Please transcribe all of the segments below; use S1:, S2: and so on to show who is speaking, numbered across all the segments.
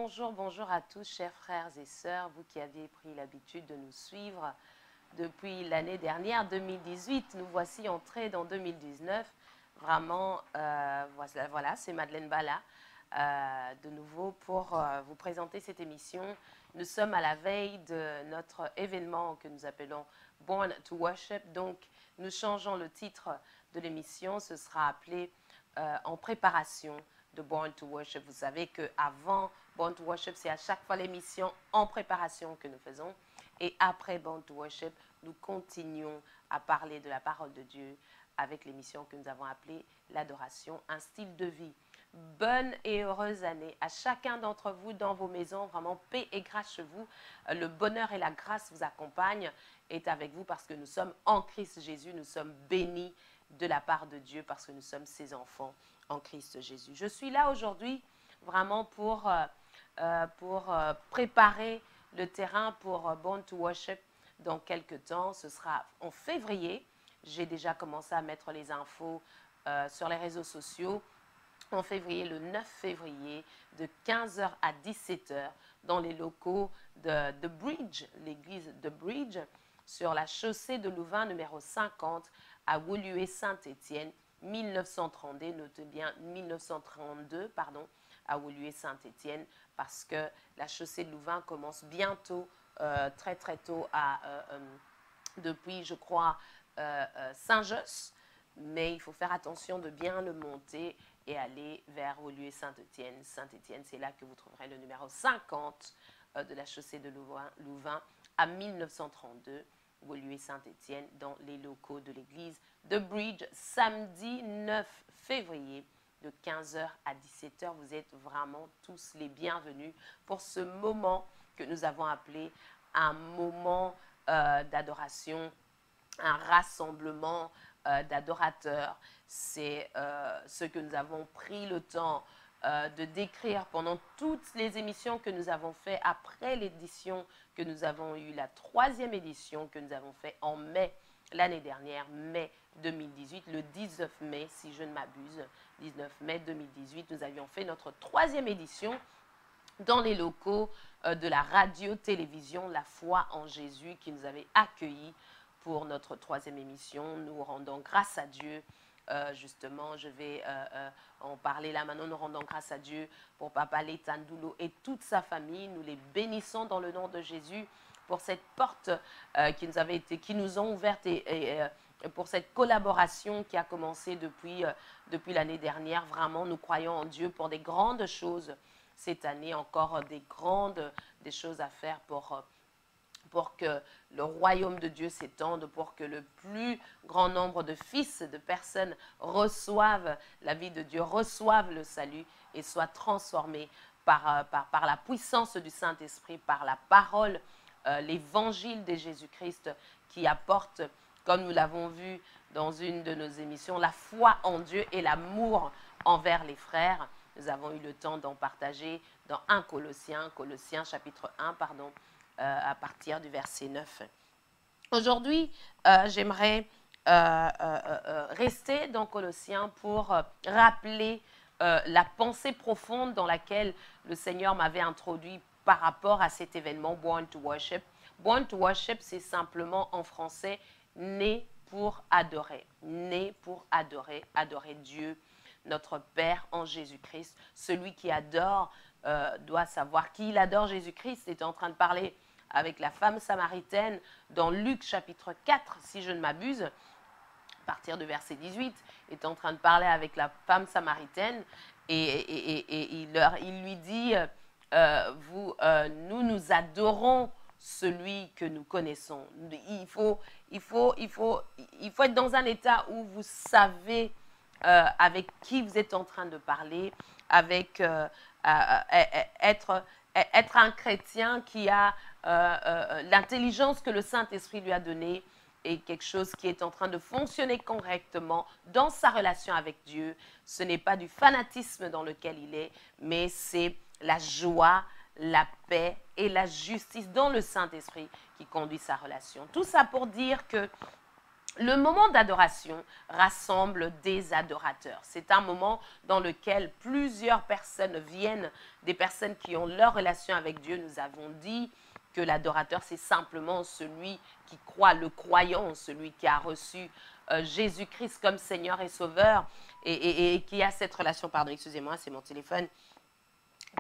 S1: bonjour, bonjour à tous, chers frères et sœurs, vous qui avez pris l'habitude de nous suivre depuis l'année dernière, 2018. Nous voici entrés dans 2019. Vraiment, voilà, c'est Madeleine Bala de nouveau pour vous présenter cette émission. Nous sommes à la veille de notre événement que nous appelons Born to Worship. Donc, nous changeons le titre de l'émission. Ce sera appelé En préparation de Born to Worship. Vous savez qu'avant Born to Worship, c'est à chaque fois l'émission en préparation que nous faisons. Et après Born to Worship, nous continuons à parler de la parole de Dieu avec l'émission que nous avons appelée l'adoration, un style de vie. Bonne et heureuse année à chacun d'entre vous dans vos maisons. Vraiment, paix et grâce chez vous. Le bonheur et la grâce vous accompagnent, est avec vous parce que nous sommes en Christ Jésus. Nous sommes bénis de la part de Dieu parce que nous sommes ses enfants en Christ Jésus. Je suis là aujourd'hui vraiment pour préparer le terrain pour Born to Worship dans quelques temps. Ce sera en février. J'ai déjà commencé à mettre les infos sur les réseaux sociaux. En février, le 9 février, de 15h à 17h, dans les locaux de The Bridge, l'église The Bridge, sur la chaussée de Louvain, numéro 50, à Woluwe-Saint-Étienne, 1932, notez bien 1932, pardon, à Woluwe-Saint-Étienne, parce que la chaussée de Louvain commence bientôt, très très tôt, depuis, je crois, Saint-Josse, mais il faut faire attention de bien le monter et aller vers Woluwe-Saint-Étienne. Saint-Étienne, c'est là que vous trouverez le numéro 50 de la chaussée de Louvain à 1932, Woluwe-Saint-Étienne, dans les locaux de l'église The Bridge, samedi 9 février, de 15h à 17h. Vous êtes vraiment tous les bienvenus pour ce moment que nous avons appelé un moment d'adoration, un rassemblement d'adorateurs. C'est ce que nous avons pris le temps de décrire pendant toutes les émissions que nous avons fait après l'édition que nous avons eue, la 3e édition que nous avons fait en mai l'année dernière, mai 2018, le 19 mai, si je ne m'abuse, 19 mai 2018, nous avions fait notre 3e édition dans les locaux de la radio-télévision La Foi en Jésus qui nous avait accueillis pour notre 3e émission. Nous rendons grâce à Dieu. Justement, je vais en parler là maintenant. Nous rendons grâce à Dieu pour Papa Letandoulo et toute sa famille. Nous les bénissons dans le nom de Jésus pour cette porte qui nous ont ouverte et pour cette collaboration qui a commencé depuis l'année dernière. Vraiment, nous croyons en Dieu pour des grandes choses cette année, encore des choses à faire pour que le royaume de Dieu s'étende, pour que le plus grand nombre de fils, de personnes reçoivent la vie de Dieu, reçoivent le salut et soient transformés par la puissance du Saint-Esprit, par la parole, l'évangile de Jésus-Christ qui apporte, comme nous l'avons vu dans une de nos émissions, la foi en Dieu et l'amour envers les frères. Nous avons eu le temps d'en partager dans 1 Colossiens chapitre 1, pardon, à partir du verset 9. Aujourd'hui, j'aimerais rester dans Colossiens pour rappeler la pensée profonde dans laquelle le Seigneur m'avait introduit par rapport à cet événement Born to Worship. Born to Worship, c'est simplement en français né pour adorer. Né pour adorer, adorer Dieu, notre Père en Jésus-Christ. Celui qui adore doit savoir qu'il adore Jésus-Christ. Il est en train de parler avec la femme samaritaine dans Luc chapitre 4, si je ne m'abuse, à partir du verset 18, est en train de parler avec la femme samaritaine et il lui dit nous adorons celui que nous connaissons. Il faut être dans un état où vous savez avec qui vous êtes en train de parler, avec être un chrétien qui a l'intelligence que le Saint-Esprit lui a donnée et quelque chose qui est en train de fonctionner correctement dans sa relation avec Dieu. Ce n'est pas du fanatisme dans lequel il est, mais c'est la joie, la paix et la justice dans le Saint-Esprit qui conduit sa relation. Tout ça pour dire que Le moment d'adoration rassemble des adorateurs. C'est un moment dans lequel plusieurs personnes viennent, des personnes qui ont leur relation avec Dieu. Nous avons dit que l'adorateur, c'est simplement celui qui croit, le croyant, celui qui a reçu Jésus-Christ comme Seigneur et Sauveur et qui a cette relation, pardon, excusez-moi, c'est mon téléphone,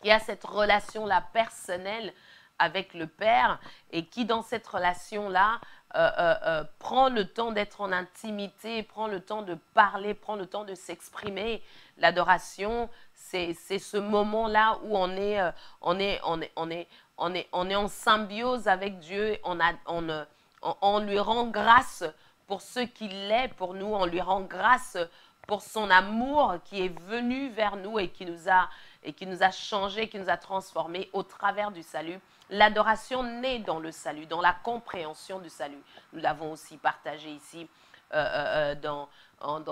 S1: qui a cette relation-là personnelle avec le Père et qui, dans cette relation-là, prend le temps d'être en intimité, prend le temps de parler, prend le temps de s'exprimer. L'adoration, c'est ce moment-là où on est en symbiose avec Dieu, on lui rend grâce pour ce qu'il est pour nous, on lui rend grâce pour son amour qui est venu vers nous et qui nous a changés, qui nous a transformés au travers du salut. L'adoration naît dans le salut, dans la compréhension du salut. Nous l'avons aussi partagé ici dans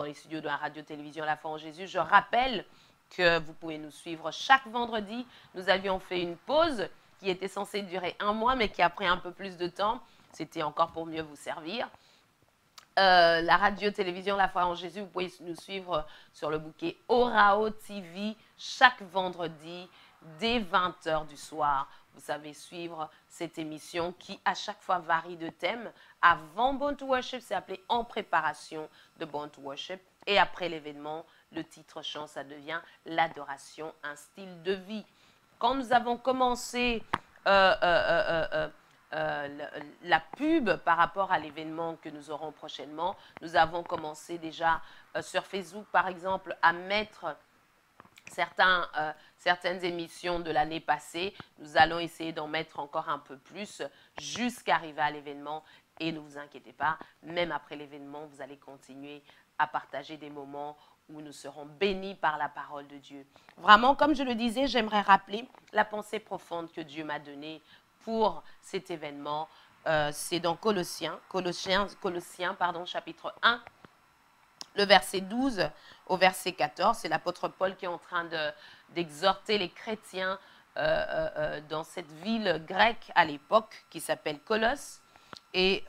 S1: les studios de la radio-télévision La Foi en Jésus. Je rappelle que vous pouvez nous suivre chaque vendredi. Nous avions fait une pause qui était censée durer 1 mois, mais qui a pris un peu plus de temps. C'était encore pour mieux vous servir. La radio-télévision La Foi en Jésus, vous pouvez nous suivre sur le bouquet Orao TV chaque vendredi dès 20h du soir. Vous savez suivre cette émission qui à chaque fois varie de thème. Avant Born to Worship, c'est appelé En préparation de Born to Worship. Et après l'événement, le titre chant, ça devient L'adoration, un style de vie. Quand nous avons commencé la pub par rapport à l'événement que nous aurons prochainement, nous avons commencé déjà sur Facebook, par exemple, à mettre certaines émissions de l'année passée. Nous allons essayer d'en mettre encore un peu plus jusqu'à arriver à l'événement. Et ne vous inquiétez pas, même après l'événement, vous allez continuer à partager des moments où nous serons bénis par la parole de Dieu. Vraiment, comme je le disais, j'aimerais rappeler la pensée profonde que Dieu m'a donnée pour cet événement. C'est dans Colossiens, chapitre 1, le verset 12 au verset 14. C'est l'apôtre Paul qui est en train d'exhorter les chrétiens dans cette ville grecque à l'époque qui s'appelle Colosse. Et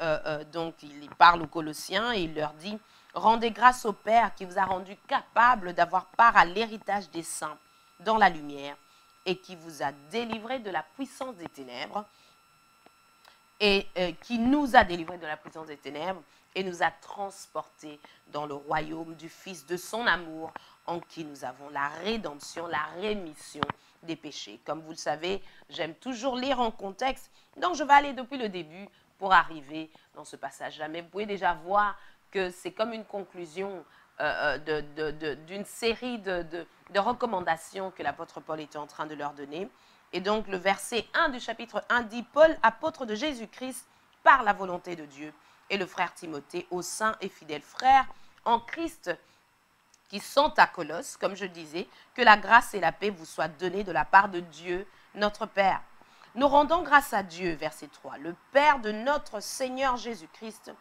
S1: donc, il parle aux Colossiens et il leur dit « Rendez grâce au Père qui vous a rendu capable d'avoir part à l'héritage des saints dans la lumière et qui vous a délivré de la puissance des ténèbres et qui nous a délivré de la puissance des ténèbres et nous a transportés dans le royaume du Fils de son amour en qui nous avons la rédemption, la rémission des péchés. » Comme vous le savez, j'aime toujours lire en contexte, donc je vais aller depuis le début pour arriver dans ce passage-là. Mais vous pouvez déjà voir que c'est comme une conclusion d'une série de recommandations que l'apôtre Paul était en train de leur donner. Et donc le verset 1 du chapitre 1 dit « Paul, apôtre de Jésus-Christ, par la volonté de Dieu, et le frère Timothée, aux saints et fidèles frères en Christ qui sont à Colosse, comme je disais, que la grâce et la paix vous soient données de la part de Dieu, notre Père. Nous rendons grâce à Dieu, verset 3, le Père de notre Seigneur Jésus-Christ,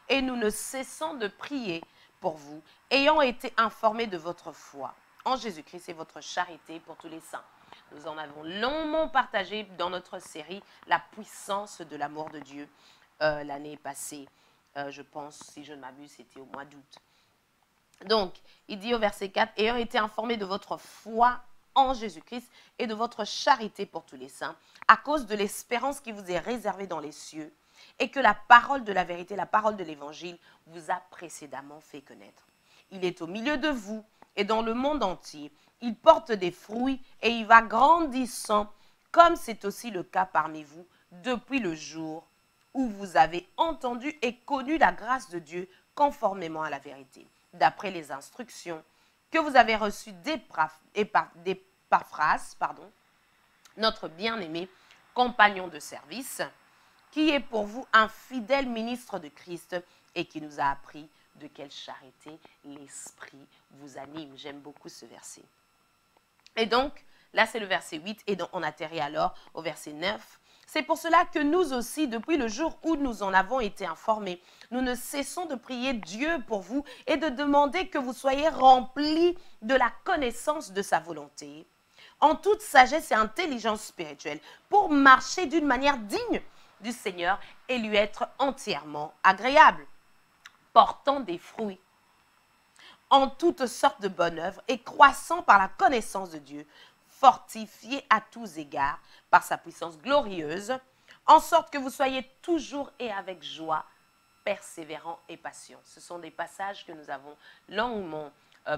S1: et nous ne cessons de prier pour vous, ayant été informés de votre foi en Jésus-Christ et votre charité pour tous les saints. » Nous en avons longuement partagé dans notre série la puissance de l'amour de Dieu l'année passée. Je pense, si je ne m'abuse, c'était au mois d'août. Donc, il dit au verset 4, « Ayant été informés de votre foi en Jésus-Christ et de votre charité pour tous les saints, à cause de l'espérance qui vous est réservée dans les cieux, et que la parole de la vérité, la parole de l'évangile, vous a précédemment fait connaître. Il est au milieu de vous et dans le monde entier. Il porte des fruits et il va grandissant, comme c'est aussi le cas parmi vous depuis le jour où vous avez entendu et connu la grâce de Dieu conformément à la vérité, d'après les instructions que vous avez reçues d'Épaphras, notre bien-aimé compagnon de service, qui est pour vous un fidèle ministre de Christ et qui nous a appris de quelle charité l'Esprit vous anime. J'aime beaucoup ce verset. Et donc, là c'est le verset 8 et donc on atterrit alors au verset 9. C'est pour cela que nous aussi, depuis le jour où nous en avons été informés, nous ne cessons de prier Dieu pour vous et de demander que vous soyez remplis de la connaissance de sa volonté, en toute sagesse et intelligence spirituelle, pour marcher d'une manière digne du Seigneur et lui être entièrement agréable. portant des fruits en toutes sortes de bonnes œuvres et croissant par la connaissance de Dieu, fortifié à tous égards par sa puissance glorieuse, en sorte que vous soyez toujours et avec joie, persévérants et patients. Ce sont des passages que nous avons longuement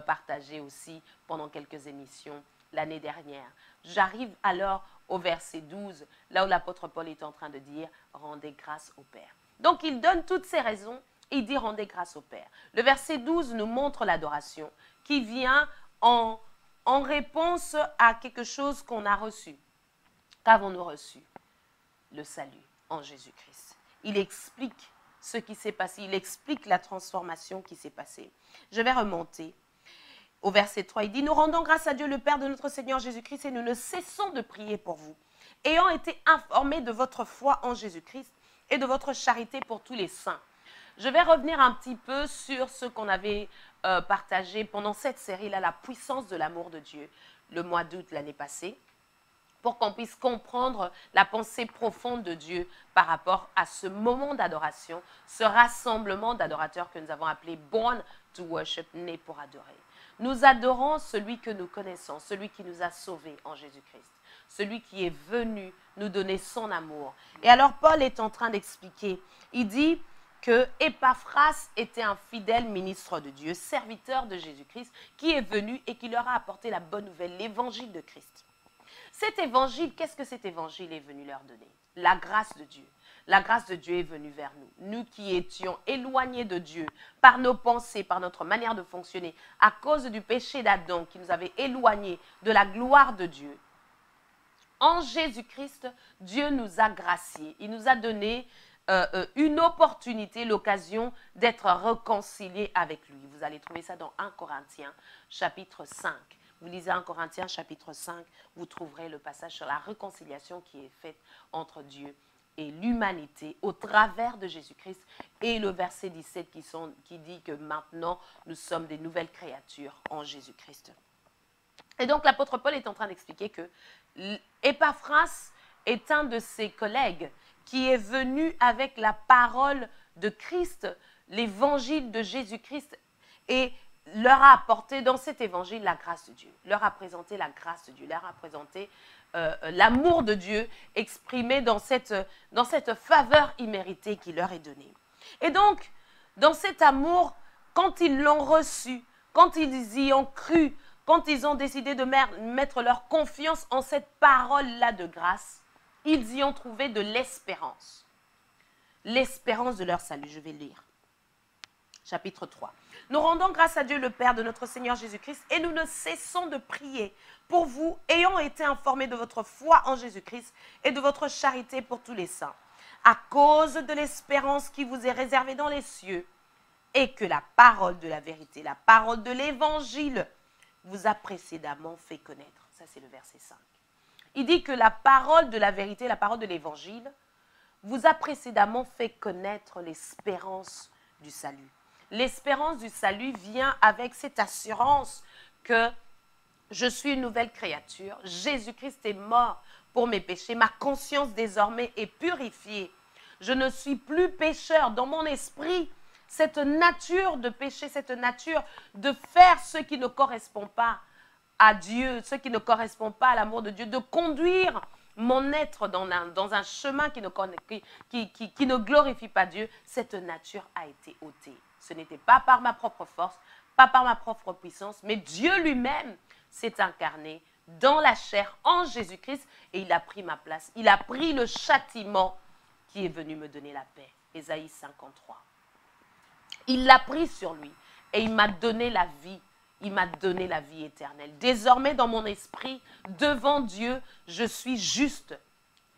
S1: partagés aussi pendant quelques émissions l'année dernière. J'arrive alors au verset 12, là où l'apôtre Paul est en train de dire « Rendez grâce au Père ». Donc, il donne toutes ces raisons et il dit « Rendez grâce au Père ». Le verset 12 nous montre l'adoration qui vient en réponse à quelque chose qu'on a reçu. Qu'avons-nous reçu? Le salut en Jésus-Christ. Il explique ce qui s'est passé, il explique la transformation qui s'est passée. Je vais remonter au verset 3, il dit « Nous rendons grâce à Dieu le Père de notre Seigneur Jésus-Christ et nous ne cessons de prier pour vous, ayant été informés de votre foi en Jésus-Christ et de votre charité pour tous les saints. » Je vais revenir un petit peu sur ce qu'on avait partagé pendant cette série-là, la puissance de l'amour de Dieu, le mois d'août l'année passée, pour qu'on puisse comprendre la pensée profonde de Dieu par rapport à ce moment d'adoration, ce rassemblement d'adorateurs que nous avons appelé « Born to Worship », né pour adorer. Nous adorons celui que nous connaissons, celui qui nous a sauvés en Jésus-Christ, celui qui est venu nous donner son amour. Et alors Paul est en train d'expliquer, il dit que Épaphras était un fidèle ministre de Dieu, serviteur de Jésus-Christ, qui est venu et qui leur a apporté la bonne nouvelle, l'évangile de Christ. Cet évangile, qu'est-ce que cet évangile est venu leur donner? La grâce de Dieu. La grâce de Dieu est venue vers nous. Nous qui étions éloignés de Dieu par nos pensées, par notre manière de fonctionner, à cause du péché d'Adam qui nous avait éloignés de la gloire de Dieu. En Jésus-Christ, Dieu nous a graciés. Il nous a donné une opportunité, l'occasion d'être réconciliés avec lui. Vous allez trouver ça dans 1 Corinthiens chapitre 5. Vous lisez 1 Corinthiens chapitre 5, vous trouverez le passage sur la réconciliation qui est faite entre Dieu et l'humanité au travers de Jésus-Christ, et le verset 17 qui dit que maintenant nous sommes des nouvelles créatures en Jésus-Christ. Et donc l'apôtre Paul est en train d'expliquer que Épaphras est un de ses collègues qui est venu avec la parole de Christ, l'évangile de Jésus-Christ, et leur a apporté dans cet évangile la grâce de Dieu, leur a présenté la grâce de Dieu, leur a présenté l'amour de Dieu exprimé dans cette faveur imméritée qui leur est donnée. Et donc, dans cet amour, quand ils l'ont reçu, quand ils y ont cru, quand ils ont décidé de mettre leur confiance en cette parole-là de grâce, ils y ont trouvé de l'espérance. L'espérance de leur salut. Je vais lire. Chapitre 3. Nous rendons grâce à Dieu le Père de notre Seigneur Jésus-Christ et nous ne cessons de prier pour vous, ayant été informés de votre foi en Jésus-Christ et de votre charité pour tous les saints, à cause de l'espérance qui vous est réservée dans les cieux, et que la parole de la vérité, la parole de l'évangile vous a précédemment fait connaître. Ça, c'est le verset 5. Il dit que la parole de la vérité, la parole de l'évangile, vous a précédemment fait connaître l'espérance du salut. L'espérance du salut vient avec cette assurance que je suis une nouvelle créature. Jésus-Christ est mort pour mes péchés. Ma conscience désormais est purifiée. Je ne suis plus pécheur. Dans mon esprit, cette nature de péché, cette nature de faire ce qui ne correspond pas à Dieu, ce qui ne correspond pas à l'amour de Dieu, de conduire mon être dans un chemin qui ne glorifie pas Dieu, cette nature a été ôtée. Ce n'était pas par ma propre force, pas par ma propre puissance, mais Dieu lui-même s'est incarné dans la chair en Jésus-Christ et il a pris ma place. Il a pris le châtiment qui est venu me donner la paix. Ésaïe 53. Il l'a pris sur lui et il m'a donné la vie. Il m'a donné la vie éternelle. Désormais, dans mon esprit, devant Dieu, je suis juste,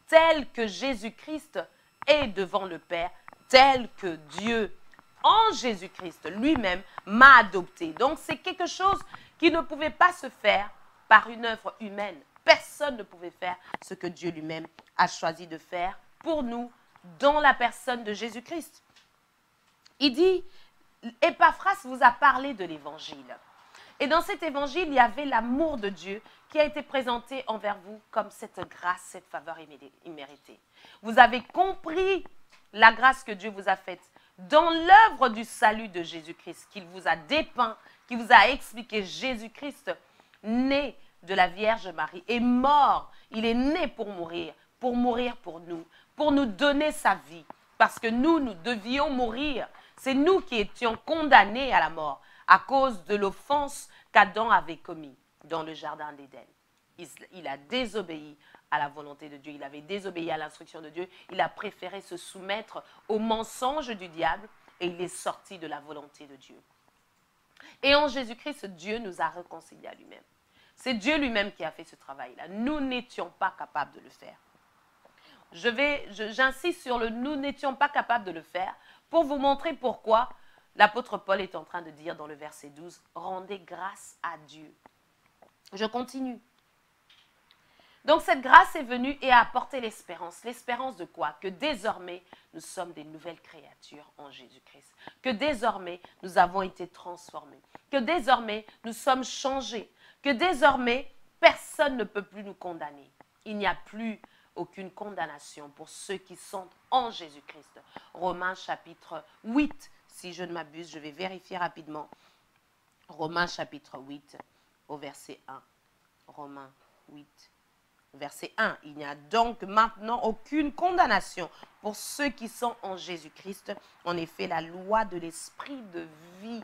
S1: tel que Jésus-Christ est devant le Père, tel que Dieu, en Jésus-Christ lui-même, m'a adopté. Donc, c'est quelque chose qui ne pouvait pas se faire par une œuvre humaine. Personne ne pouvait faire ce que Dieu lui-même a choisi de faire pour nous dans la personne de Jésus-Christ. Il dit, Épaphras vous a parlé de l'évangile. Et dans cet évangile, il y avait l'amour de Dieu qui a été présenté envers vous comme cette grâce, cette faveur imméritée. Vous avez compris la grâce que Dieu vous a faite dans l'œuvre du salut de Jésus-Christ, qu'il vous a dépeint, qu'il vous a expliqué. Jésus-Christ, né de la Vierge Marie, est mort. Il est né pour mourir pour nous donner sa vie. Parce que nous devions mourir. C'est nous qui étions condamnés à la mort à cause de l'offense qu'Adam avait commis dans le jardin d'Éden. Il a désobéi à la volonté de Dieu. Il avait désobéi à l'instruction de Dieu. Il a préféré se soumettre au mensonge du diable et il est sorti de la volonté de Dieu. Et en Jésus-Christ, Dieu nous a réconciliés à lui-même. C'est Dieu lui-même qui a fait ce travail-là. Nous n'étions pas capables de le faire. J'insiste sur le « nous n'étions pas capables de le faire » pour vous montrer pourquoi l'apôtre Paul est en train de dire dans le verset 12 « Rendez grâce à Dieu ». Je continue. Donc cette grâce est venue et a apporté l'espérance. L'espérance de quoi? Que désormais, nous sommes des nouvelles créatures en Jésus-Christ. Que désormais, nous avons été transformés. Que désormais, nous sommes changés. Que désormais, personne ne peut plus nous condamner. Il n'y a plus aucune condamnation pour ceux qui sont en Jésus-Christ. Romains chapitre 8, si je ne m'abuse, je vais vérifier rapidement. Romains chapitre 8, au verset 1. Romains 8, verset 1. Il n'y a donc maintenant aucune condamnation pour ceux qui sont en Jésus-Christ. En effet, la loi de l'esprit de vie,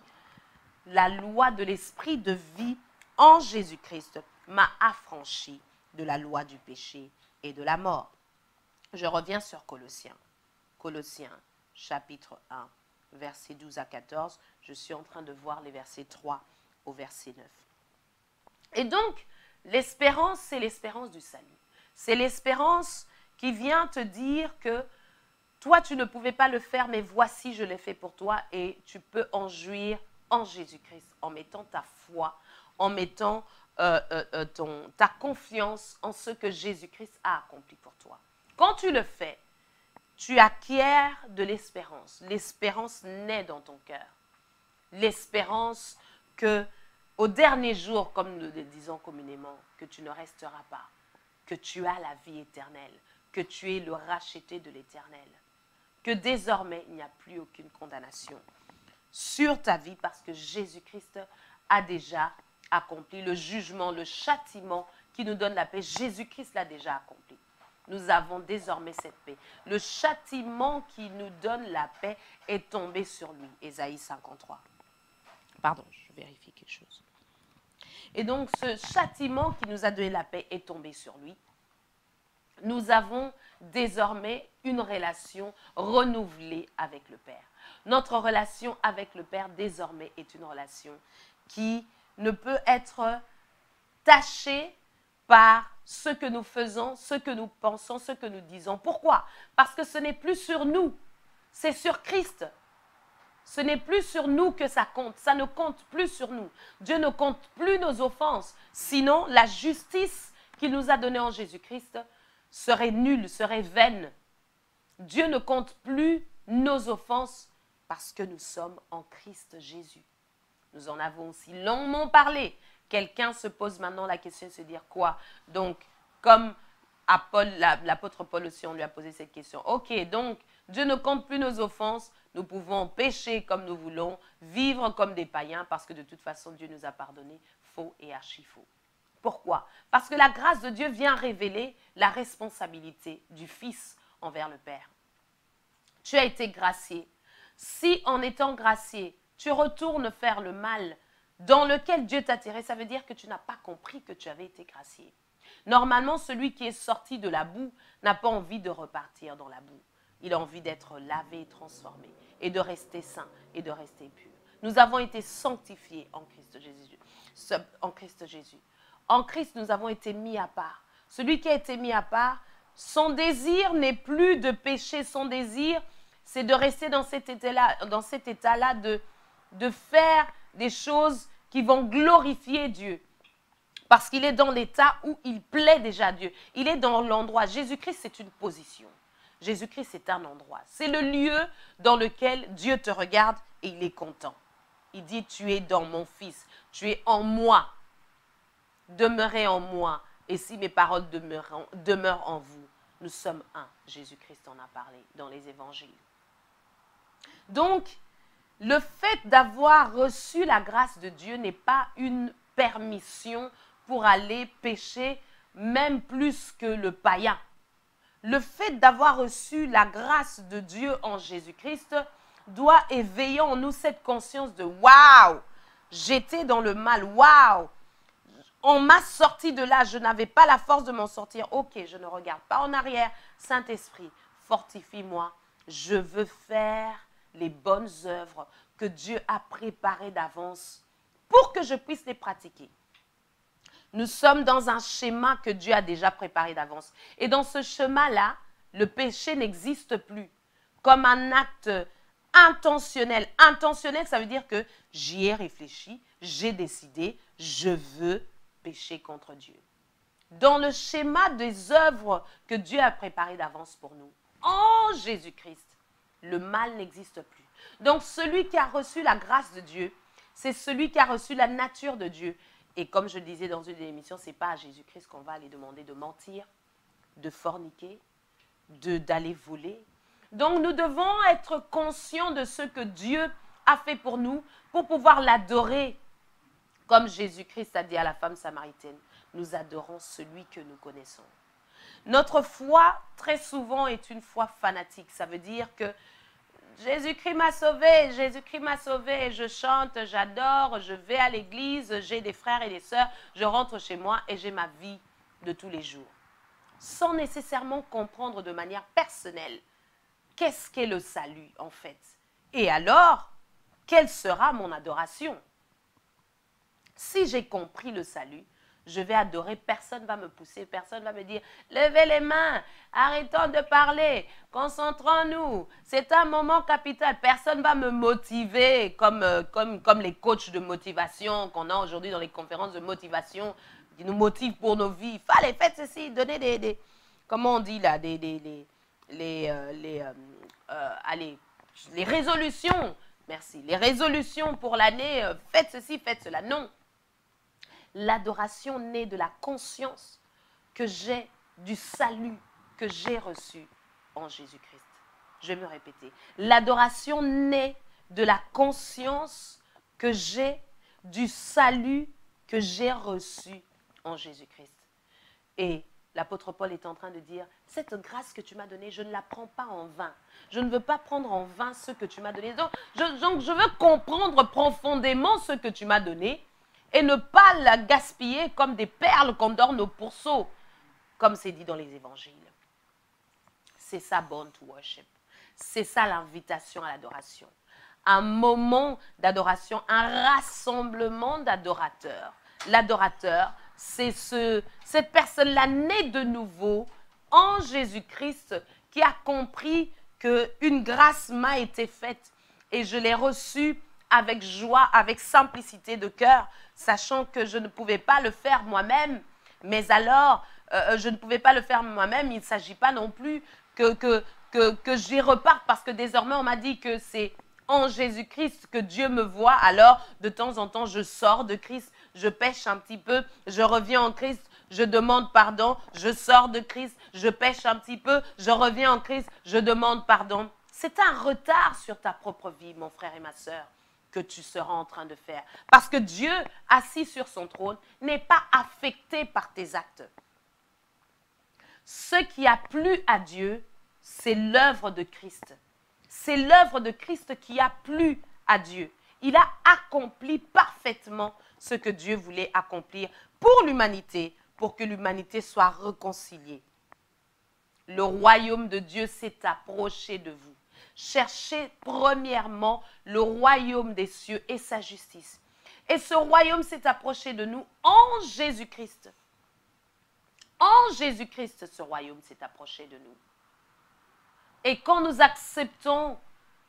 S1: en Jésus-Christ m'a affranchi de la loi du péché et de la mort. Je reviens sur Colossiens. Colossiens, chapitre 1, versets 12 à 14. Je suis en train de voir les versets 3 au verset 9. Et donc, l'espérance, c'est l'espérance du salut. C'est l'espérance qui vient te dire que toi, tu ne pouvais pas le faire, mais voici, je l'ai fait pour toi et tu peux en jouir en Jésus-Christ en mettant ta foi, en mettant ta confiance en ce que Jésus-Christ a accompli pour toi. Quand tu le fais, tu acquiers de l'espérance. L'espérance naît dans ton cœur. L'espérance que, au dernier jour, comme nous le disons communément, que tu ne resteras pas, que tu as la vie éternelle, que tu es le racheté de l'éternel, que désormais, il n'y a plus aucune condamnation sur ta vie parce que Jésus-Christ a déjà accompli le jugement, le châtiment qui nous donne la paix. Jésus-Christ l'a déjà accompli. Nous avons désormais cette paix. Le châtiment qui nous donne la paix est tombé sur lui. Ésaïe 53. Pardon, je vérifie quelque chose. Et donc, ce châtiment qui nous a donné la paix est tombé sur lui. Nous avons désormais une relation renouvelée avec le Père. Notre relation avec le Père désormais est une relation qui ne peut être tachée par ce que nous faisons, ce que nous pensons, ce que nous disons. Pourquoi? Parce que ce n'est plus sur nous, c'est sur Christ. Ce n'est plus sur nous que ça compte, ça ne compte plus sur nous. Dieu ne compte plus nos offenses, sinon la justice qu'il nous a donnée en Jésus-Christ serait nulle, serait vaine. Dieu ne compte plus nos offenses parce que nous sommes en Christ Jésus. Nous en avons aussi longuement parlé. Quelqu'un se pose maintenant la question de se dire quoi? Donc, comme l'apôtre Paul aussi, on lui a posé cette question. Ok, donc Dieu ne compte plus nos offenses. Nous pouvons pécher comme nous voulons, vivre comme des païens parce que de toute façon, Dieu nous a pardonné. Faux et archi faux. Pourquoi? Parce que la grâce de Dieu vient révéler la responsabilité du Fils envers le Père. Tu as été gracié. Si en étant gracié, tu retournes faire le mal dans lequel Dieu t'a tiré, ça veut dire que tu n'as pas compris que tu avais été gracié. Normalement, celui qui est sorti de la boue n'a pas envie de repartir dans la boue. Il a envie d'être lavé et transformé et de rester saint et de rester pur. Nous avons été sanctifiés en Christ Jésus. En Christ, nous avons été mis à part. Celui qui a été mis à part, son désir n'est plus de pécher. Son désir, c'est de rester dans cet état-là, de faire des choses qui vont glorifier Dieu. Parce qu'il est dans l'état où il plaît déjà à Dieu. Il est dans l'endroit. Jésus-Christ, c'est une position. Jésus-Christ, c'est un endroit. C'est le lieu dans lequel Dieu te regarde et il est content. Il dit, tu es dans mon Fils, tu es en moi. Demeurez en moi. Et si mes paroles demeurent en vous, nous sommes un. Jésus-Christ en a parlé dans les évangiles. Donc, le fait d'avoir reçu la grâce de Dieu n'est pas une permission pour aller pécher, même plus que le païen. Le fait d'avoir reçu la grâce de Dieu en Jésus-Christ doit éveiller en nous cette conscience de « Waouh, j'étais dans le mal, waouh, on m'a sorti de là, je n'avais pas la force de m'en sortir. Ok, je ne regarde pas en arrière. Saint-Esprit, fortifie-moi. Je veux faire les bonnes œuvres que Dieu a préparées d'avance pour que je puisse les pratiquer. » Nous sommes dans un schéma que Dieu a déjà préparé d'avance. Et dans ce schéma-là, le péché n'existe plus comme un acte intentionnel. Intentionnel, ça veut dire que j'y ai réfléchi, j'ai décidé, je veux pécher contre Dieu. Dans le schéma des œuvres que Dieu a préparées d'avance pour nous, en Jésus-Christ, le mal n'existe plus. Donc celui qui a reçu la grâce de Dieu, c'est celui qui a reçu la nature de Dieu. Et comme je le disais dans une des émissions, ce n'est pas à Jésus-Christ qu'on va aller demander de mentir, de forniquer, d'aller voler. Donc nous devons être conscients de ce que Dieu a fait pour nous, pour pouvoir l'adorer. Comme Jésus-Christ a dit à la femme samaritaine, nous adorons celui que nous connaissons. Notre foi, très souvent, est une foi fanatique. Ça veut dire que Jésus-Christ m'a sauvé, je chante, j'adore, je vais à l'église, j'ai des frères et des sœurs, je rentre chez moi et j'ai ma vie de tous les jours. Sans nécessairement comprendre de manière personnelle qu'est-ce qu'est le salut en fait. Et alors, quelle sera mon adoration? Si j'ai compris le salut, je vais adorer, personne ne va me pousser, personne ne va me dire « Levez les mains, arrêtons de parler, concentrons-nous, c'est un moment capital ». Personne ne va me motiver comme les coachs de motivation qu'on a aujourd'hui dans les conférences de motivation qui nous motivent pour nos vies. Fallait, faites ceci, donnez des comment on dit là, les résolutions. Merci. Les résolutions pour l'année, faites ceci, faites cela. Non. L'adoration naît de la conscience que j'ai du salut que j'ai reçu en Jésus-Christ. Je vais me répéter. L'adoration naît de la conscience que j'ai du salut que j'ai reçu en Jésus-Christ. Et l'apôtre Paul est en train de dire, cette grâce que tu m'as donnée, je ne la prends pas en vain. Je ne veux pas prendre en vain ce que tu m'as donné. Donc, je veux comprendre profondément ce que tu m'as donné et ne pas la gaspiller comme des perles qu'on donne aux pourceaux, comme c'est dit dans les évangiles. C'est ça, born to worship. C'est ça l'invitation à l'adoration. Un moment d'adoration, un rassemblement d'adorateurs. L'adorateur, c'est cette personne-là née de nouveau en Jésus-Christ qui a compris qu'une grâce m'a été faite et je l'ai reçue avec joie, avec simplicité de cœur, sachant que je ne pouvais pas le faire moi-même. Mais alors, je ne pouvais pas le faire moi-même, il ne s'agit pas non plus que j'y reparte parce que désormais on m'a dit que c'est en Jésus-Christ que Dieu me voit. Alors, de temps en temps, je sors de Christ, je pêche un petit peu, je reviens en Christ, je demande pardon, je sors de Christ, je pêche un petit peu, je reviens en Christ, je demande pardon. C'est un retard sur ta propre vie, mon frère et ma sœur, que tu seras en train de faire. Parce que Dieu, assis sur son trône, n'est pas affecté par tes actes. Ce qui a plu à Dieu, c'est l'œuvre de Christ. C'est l'œuvre de Christ qui a plu à Dieu. Il a accompli parfaitement ce que Dieu voulait accomplir pour l'humanité, pour que l'humanité soit réconciliée. Le royaume de Dieu s'est approché de vous. Cherchez premièrement le royaume des cieux et sa justice. Et ce royaume s'est approché de nous en Jésus-Christ. En Jésus-Christ, ce royaume s'est approché de nous. Et quand nous acceptons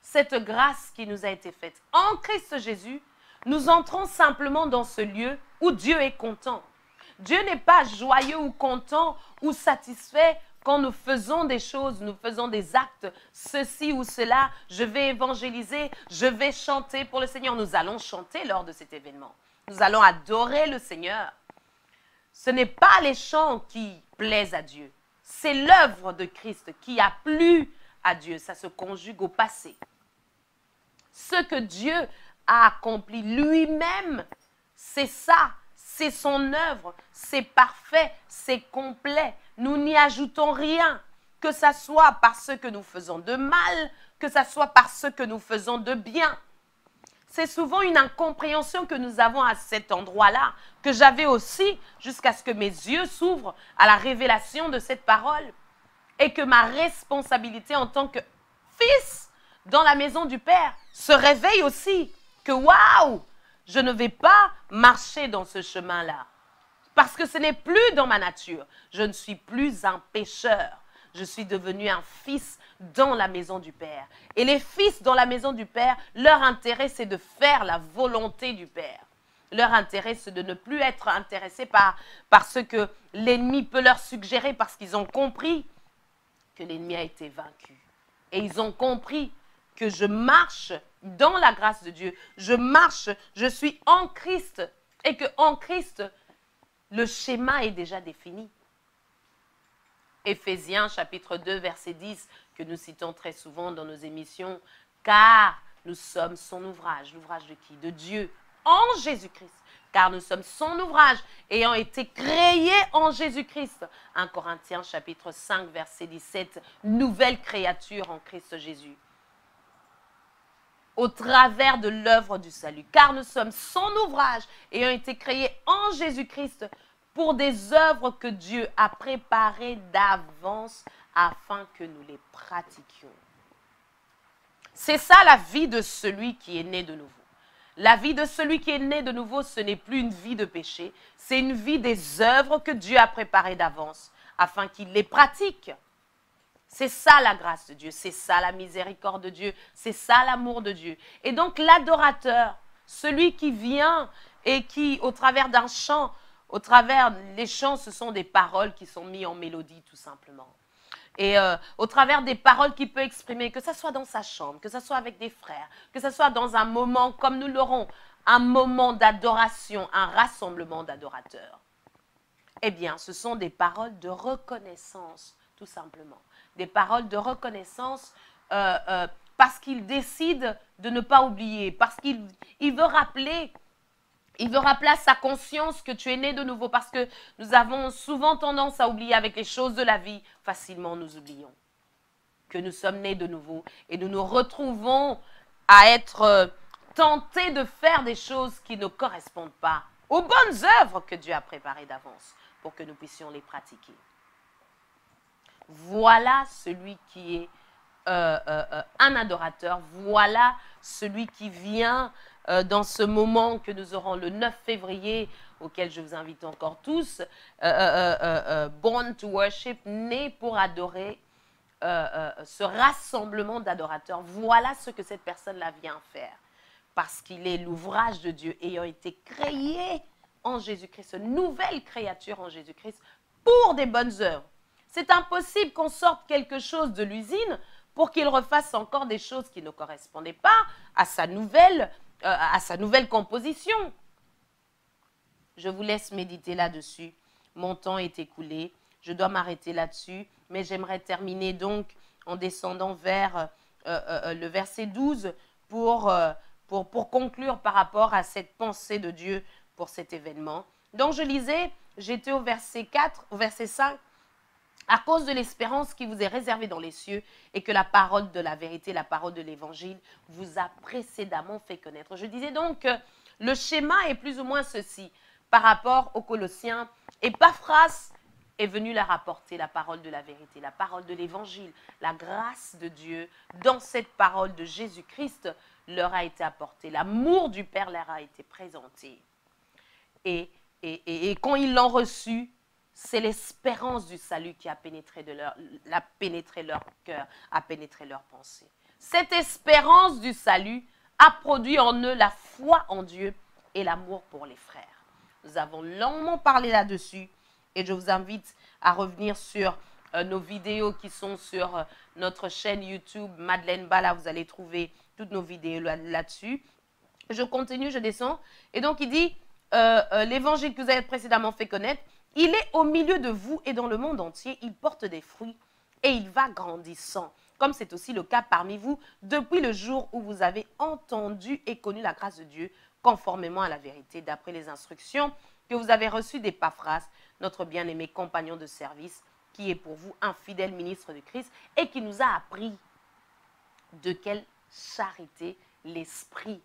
S1: cette grâce qui nous a été faite en Christ Jésus, nous entrons simplement dans ce lieu où Dieu est content. Dieu n'est pas joyeux ou content ou satisfait quand nous faisons des choses, nous faisons des actes, ceci ou cela, je vais évangéliser, je vais chanter pour le Seigneur. Nous allons chanter lors de cet événement. Nous allons adorer le Seigneur. Ce n'est pas les chants qui plaisent à Dieu. C'est l'œuvre de Christ qui a plu à Dieu. Ça se conjugue au passé. Ce que Dieu a accompli lui-même, c'est ça. C'est son œuvre. C'est parfait. C'est complet. Nous n'y ajoutons rien. Que ça soit par ce que nous faisons de mal, que ça soit par ce que nous faisons de bien. C'est souvent une incompréhension que nous avons à cet endroit-là, que j'avais aussi jusqu'à ce que mes yeux s'ouvrent à la révélation de cette parole et que ma responsabilité en tant que fils dans la maison du Père se réveille aussi. Que waouh, je ne vais pas marcher dans ce chemin-là parce que ce n'est plus dans ma nature. Je ne suis plus un pécheur. Je suis devenu un fils dans la maison du Père. Et les fils dans la maison du Père, leur intérêt, c'est de faire la volonté du Père. Leur intérêt, c'est de ne plus être intéressés par ce que l'ennemi peut leur suggérer parce qu'ils ont compris que l'ennemi a été vaincu. Et ils ont compris que je marche dans la grâce de Dieu. Je marche, je suis en Christ. Et qu'en Christ, le schéma est déjà défini. Éphésiens chapitre 2 verset 10 que nous citons très souvent dans nos émissions, car nous sommes son ouvrage. L'ouvrage de qui? De Dieu en Jésus-Christ. Car nous sommes son ouvrage ayant été créés en Jésus-Christ. 1 Corinthiens chapitre 5 verset 17, nouvelle créature en Christ Jésus. Au travers de l'œuvre du salut. Car nous sommes son ouvrage ayant été créés en Jésus-Christ pour des œuvres que Dieu a préparées d'avance afin que nous les pratiquions. C'est ça la vie de celui qui est né de nouveau. La vie de celui qui est né de nouveau, ce n'est plus une vie de péché, c'est une vie des œuvres que Dieu a préparées d'avance afin qu'il les pratique. C'est ça la grâce de Dieu, c'est ça la miséricorde de Dieu, c'est ça l'amour de Dieu. Et donc l'adorateur, celui qui vient et qui, au travers d'un chant, au travers, les chants, ce sont des paroles qui sont mises en mélodie tout simplement. Et au travers des paroles qu'il peut exprimer, que ce soit dans sa chambre, que ce soit avec des frères, que ce soit dans un moment comme nous l'aurons, un moment d'adoration, un rassemblement d'adorateurs. Eh bien, ce sont des paroles de reconnaissance, tout simplement. Des paroles de reconnaissance parce qu'il décide de ne pas oublier, parce qu'il veut rappeler. Il veut rappeler à sa conscience que tu es né de nouveau parce que nous avons souvent tendance à oublier avec les choses de la vie. Facilement, nous oublions que nous sommes nés de nouveau et nous nous retrouvons à être tentés de faire des choses qui ne correspondent pas aux bonnes œuvres que Dieu a préparées d'avance pour que nous puissions les pratiquer. Voilà celui qui est un adorateur. Voilà celui qui vient dans ce moment que nous aurons le 9 février, auquel je vous invite encore tous, Born to Worship, né pour adorer, ce rassemblement d'adorateurs. Voilà ce que cette personne-là vient faire, parce qu'il est l'ouvrage de Dieu ayant été créé en Jésus-Christ, une nouvelle créature en Jésus-Christ, pour des bonnes œuvres. C'est impossible qu'on sorte quelque chose de l'usine pour qu'il refasse encore des choses qui ne correspondaient pas à sa nouvelle composition. Je vous laisse méditer là-dessus. Mon temps est écoulé. Je dois m'arrêter là-dessus. Mais j'aimerais terminer donc en descendant vers le verset 12 pour conclure par rapport à cette pensée de Dieu pour cet événement. Donc je lisais, j'étais au verset 4, au verset 5. À cause de l'espérance qui vous est réservée dans les cieux et que la parole de la vérité, la parole de l'évangile vous a précédemment fait connaître. Je disais donc que le schéma est plus ou moins ceci par rapport aux Colossiens. Épaphras est venu leur apporter la parole de la vérité, la parole de l'évangile, la grâce de Dieu. Dans cette parole de Jésus-Christ leur a été apportée. L'amour du Père leur a été présenté. Et quand ils l'ont reçu, c'est l'espérance du salut qui a pénétré leur cœur, a pénétré leur pensée. Cette espérance du salut a produit en eux la foi en Dieu et l'amour pour les frères. Nous avons longuement parlé là-dessus et je vous invite à revenir sur nos vidéos qui sont sur notre chaîne YouTube, Madeleine Bala, vous allez trouver toutes nos vidéos là-dessus. Je continue, je descends. Et donc, il dit, l'évangile que vous avez précédemment fait connaître, il est au milieu de vous et dans le monde entier, il porte des fruits et il va grandissant. Comme c'est aussi le cas parmi vous, depuis le jour où vous avez entendu et connu la grâce de Dieu, conformément à la vérité, d'après les instructions que vous avez reçues d'Épaphras, notre bien-aimé compagnon de service, qui est pour vous un fidèle ministre de Christ et qui nous a appris de quelle charité l'Esprit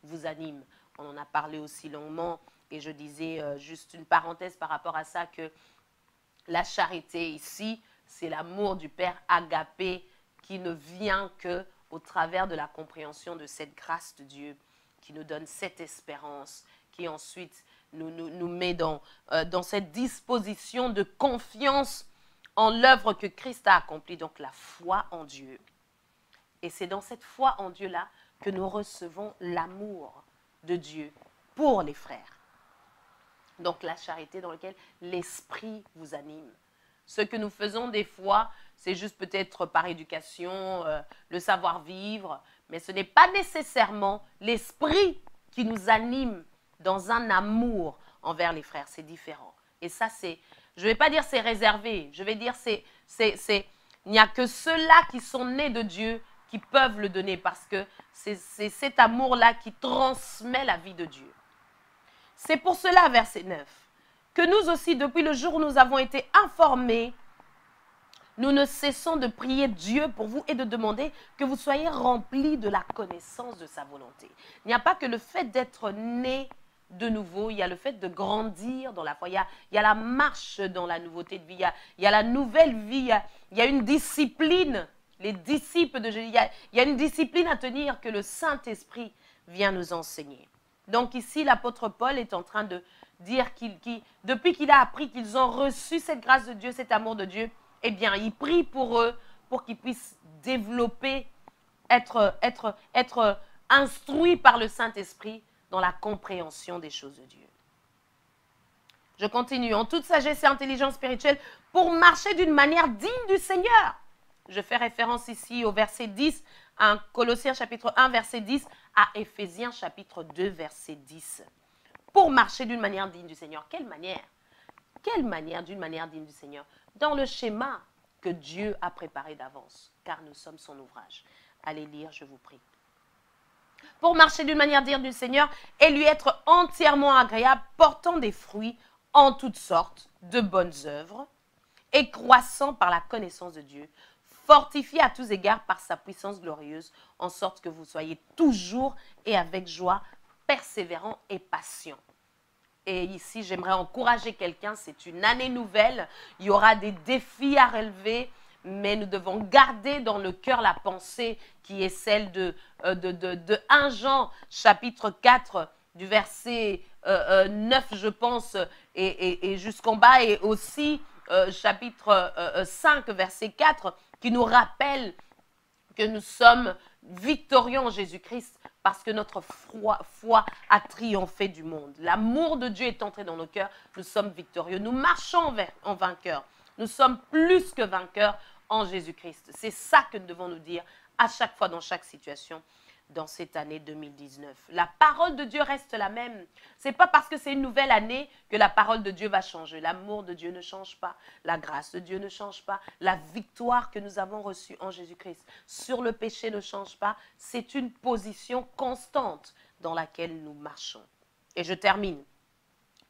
S1: vous anime. On en a parlé aussi longuement et je disais juste une parenthèse par rapport à ça que la charité ici, c'est l'amour du Père agapé qui ne vient que au travers de la compréhension de cette grâce de Dieu qui nous donne cette espérance, qui ensuite nous met dans cette disposition de confiance en l'œuvre que Christ a accomplie, donc la foi en Dieu. Et c'est dans cette foi en Dieu-là que nous recevons l'amour de Dieu pour les frères. Donc la charité dans laquelle l'Esprit vous anime. Ce que nous faisons des fois, c'est juste peut-être par éducation, le savoir-vivre, mais ce n'est pas nécessairement l'Esprit qui nous anime dans un amour envers les frères. C'est différent. Et ça, c'est, je ne vais pas dire c'est réservé, je vais dire il n'y a que ceux-là qui sont nés de Dieu qui peuvent le donner parce que c'est cet amour-là qui transmet la vie de Dieu. C'est pour cela, verset 9, que nous aussi, depuis le jour où nous avons été informés, nous ne cessons de prier Dieu pour vous et de demander que vous soyez remplis de la connaissance de sa volonté. Il n'y a pas que le fait d'être né de nouveau, il y a le fait de grandir dans la foi, il y a la marche dans la nouveauté de vie, il y a la nouvelle vie, il y a une discipline, les disciples de Jésus, il y a une discipline à tenir que le Saint-Esprit vient nous enseigner. Donc ici, l'apôtre Paul est en train de dire depuis qu'il a appris qu'ils ont reçu cette grâce de Dieu, cet amour de Dieu, eh bien, il prie pour eux, pour qu'ils puissent développer, être instruits par le Saint-Esprit dans la compréhension des choses de Dieu. Je continue. En toute sagesse et intelligence spirituelle, pour marcher d'une manière digne du Seigneur. Je fais référence ici au verset 10, à Colossiens chapitre 1, verset 10, à Éphésiens chapitre 2, verset 10. Pour marcher d'une manière digne du Seigneur. Quelle manière? Quelle manière d'une manière digne du Seigneur? Dans le schéma que Dieu a préparé d'avance, car nous sommes son ouvrage. Allez lire, je vous prie. Pour marcher d'une manière digne du Seigneur et lui être entièrement agréable, portant des fruits en toutes sortes de bonnes œuvres et croissant par la connaissance de Dieu, fortifié à tous égards par sa puissance glorieuse, en sorte que vous soyez toujours et avec joie, persévérants et patients. Et ici, j'aimerais encourager quelqu'un, c'est une année nouvelle, il y aura des défis à relever, mais nous devons garder dans le cœur la pensée qui est celle de 1 Jean, chapitre 4, du verset 9, je pense, et jusqu'en bas, et aussi chapitre 5, verset 4, qui nous rappelle que nous sommes victorieux en Jésus-Christ parce que notre foi a triomphé du monde. L'amour de Dieu est entré dans nos cœurs, nous sommes victorieux. Nous marchons en vainqueurs. Nous sommes plus que vainqueurs en Jésus-Christ. C'est ça que nous devons nous dire à chaque fois, dans chaque situation, dans cette année 2019. La parole de Dieu reste la même. Ce n'est pas parce que c'est une nouvelle année que la parole de Dieu va changer. L'amour de Dieu ne change pas. La grâce de Dieu ne change pas. La victoire que nous avons reçue en Jésus-Christ sur le péché ne change pas. C'est une position constante dans laquelle nous marchons. Et je termine.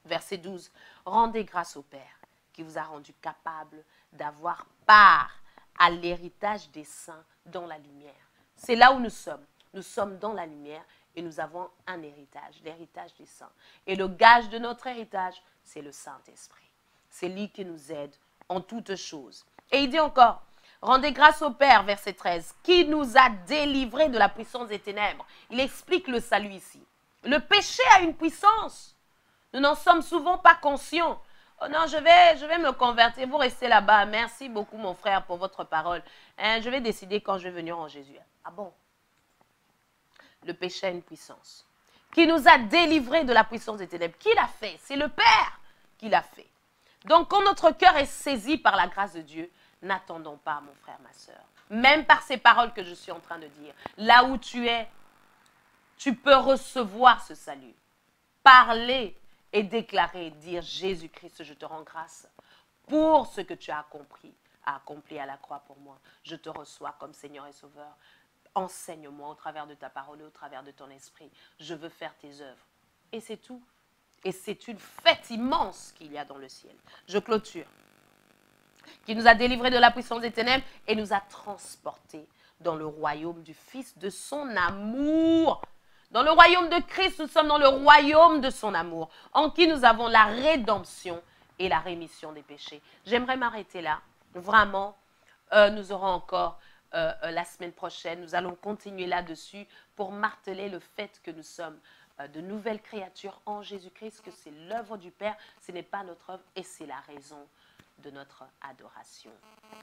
S1: Verset 12. Rendez grâce au Père qui vous a rendu capable d'avoir part à l'héritage des saints dans la lumière. C'est là où nous sommes. Nous sommes dans la lumière et nous avons un héritage, l'héritage des saints. Et le gage de notre héritage, c'est le Saint-Esprit. C'est lui qui nous aide en toutes choses. Et il dit encore, rendez grâce au Père, verset 13, qui nous a délivrés de la puissance des ténèbres. Il explique le salut ici. Le péché a une puissance. Nous n'en sommes souvent pas conscients. Oh non, je vais me convertir. Vous restez là-bas. Merci beaucoup, mon frère, pour votre parole. Je vais décider quand je vais venir en Jésus. Ah bon? Le péché a une puissance. Qui nous a délivrés de la puissance des ténèbres. Qui l'a fait? C'est le Père qui l'a fait. Donc, quand notre cœur est saisi par la grâce de Dieu, N'attendons pas, mon frère, ma soeur. Même par ces paroles que je suis en train de dire, là où tu es, tu peux recevoir ce salut. Parler et déclarer, dire Jésus-Christ, je te rends grâce pour ce que tu as accompli à la croix pour moi. Je te reçois comme Seigneur et Sauveur. Enseigne-moi au travers de ta parole et au travers de ton esprit. Je veux faire tes œuvres. Et c'est tout. Et c'est une fête immense qu'il y a dans le ciel. Je clôture. Qui nous a délivrés de la puissance des ténèbres et nous a transportés dans le royaume du Fils de son amour. Dans le royaume de Christ, nous sommes dans le royaume de son amour, en qui nous avons la rédemption et la rémission des péchés. J'aimerais m'arrêter là. Vraiment, nous aurons encore la semaine prochaine, nous allons continuer là-dessus pour marteler le fait que nous sommes de nouvelles créatures en Jésus-Christ, que c'est l'œuvre du Père, ce n'est pas notre œuvre et c'est la raison de notre adoration.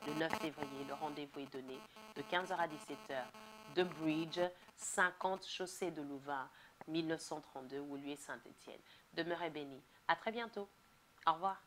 S1: Le 9 février, le rendez-vous est donné de 15h à 17h de Bridge, 50 chaussée de Louvain, 1932, Woluwe Saint-Étienne. Demeurez bénis. À très bientôt. Au revoir.